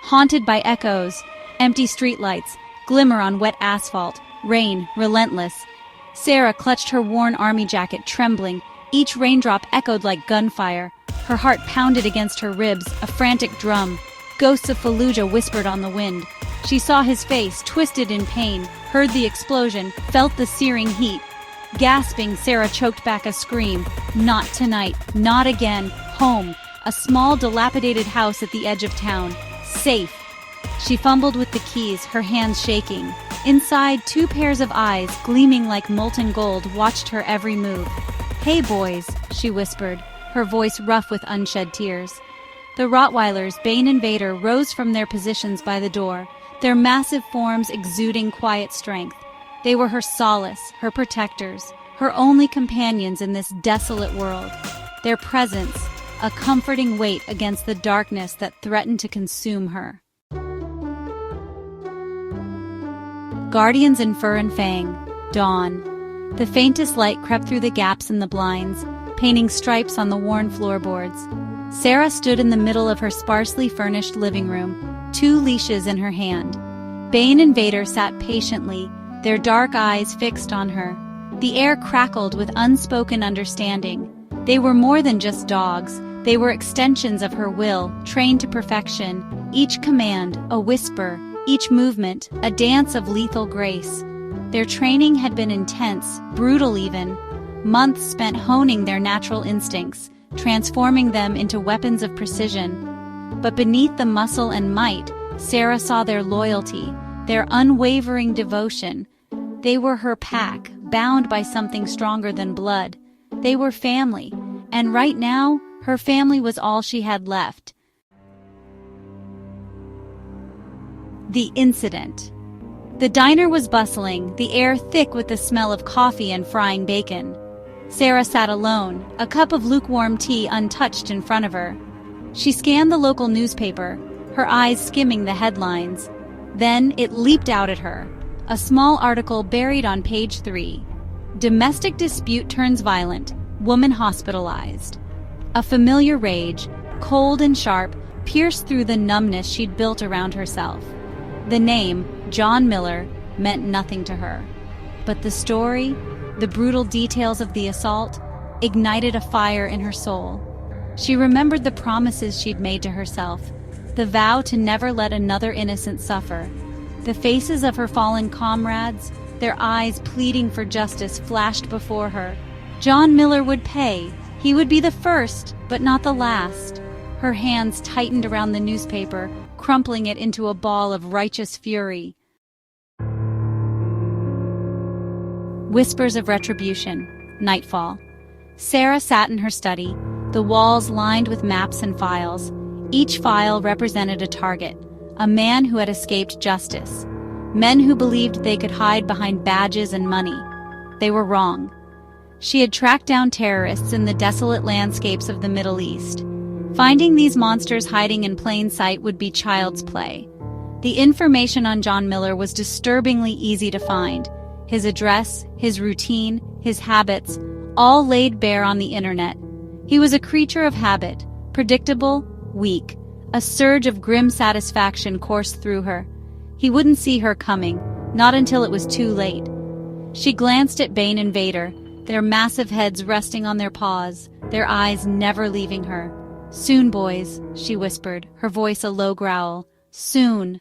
haunted by echoes, empty streetlights, glimmer on wet asphalt, rain, relentless. Sarah clutched her worn army jacket, trembling. Each raindrop echoed like gunfire. Her heart pounded against her ribs, a frantic drum. Ghosts of Fallujah whispered on the wind. She saw his face, twisted in pain, heard the explosion, felt the searing heat. Gasping, Sarah choked back a scream. Not tonight, not again. Home, a small, dilapidated house at the edge of town. Safe. She fumbled with the keys, her hands shaking. Inside, 2 pairs of eyes, gleaming like molten gold, watched her every move. "Hey, boys," she whispered, her voice rough with unshed tears. The Rottweilers, Bane and Vader, rose from their positions by the door, their massive forms exuding quiet strength. They were her solace, her protectors, her only companions in this desolate world. Their presence, a comforting weight against the darkness that threatened to consume her. Guardians in fur and fang. Dawn. The faintest light crept through the gaps in the blinds, painting stripes on the worn floorboards. Sarah stood in the middle of her sparsely furnished living room, 2 leashes in her hand. Bane and Vader sat patiently, their dark eyes fixed on her. The air crackled with unspoken understanding. They were more than just dogs. They were extensions of her will, trained to perfection. Each command, a whisper, each movement, a dance of lethal grace. Their training had been intense, brutal even. Months spent honing their natural instincts, transforming them into weapons of precision. But beneath the muscle and might, Sarah saw their loyalty, their unwavering devotion. They were her pack, bound by something stronger than blood. They were family, and right now, her family was all she had left. The incident. The diner was bustling, the air thick with the smell of coffee and frying bacon. Sarah sat alone, a cup of lukewarm tea untouched in front of her. She scanned the local newspaper, her eyes skimming the headlines. Then it leaped out at her. A small article buried on page 3. Domestic dispute turns violent. Woman hospitalized. A familiar rage, cold and sharp, pierced through the numbness she'd built around herself. The name, John Miller, meant nothing to her. But the story, the brutal details of the assault, ignited a fire in her soul. She remembered the promises she'd made to herself, the vow to never let another innocent suffer. The faces of her fallen comrades, their eyes pleading for justice, flashed before her. John Miller would pay. He would be the first, but not the last. Her hands tightened around the newspaper, crumpling it into a ball of righteous fury. Whispers of retribution. Nightfall. Sarah sat in her study, the walls lined with maps and files. Each file represented a target, a man who had escaped justice. Men who believed they could hide behind badges and money. They were wrong. She had tracked down terrorists in the desolate landscapes of the Middle East. Finding these monsters hiding in plain sight would be child's play. The information on John Miller was disturbingly easy to find. His address, his routine, his habits, all laid bare on the internet. He was a creature of habit, predictable, weak. A surge of grim satisfaction coursed through her. He wouldn't see her coming, not until it was too late. She glanced at Bane and Vader, their massive heads resting on their paws, their eyes never leaving her. "Soon, boys," she whispered, her voice a low growl. "Soon."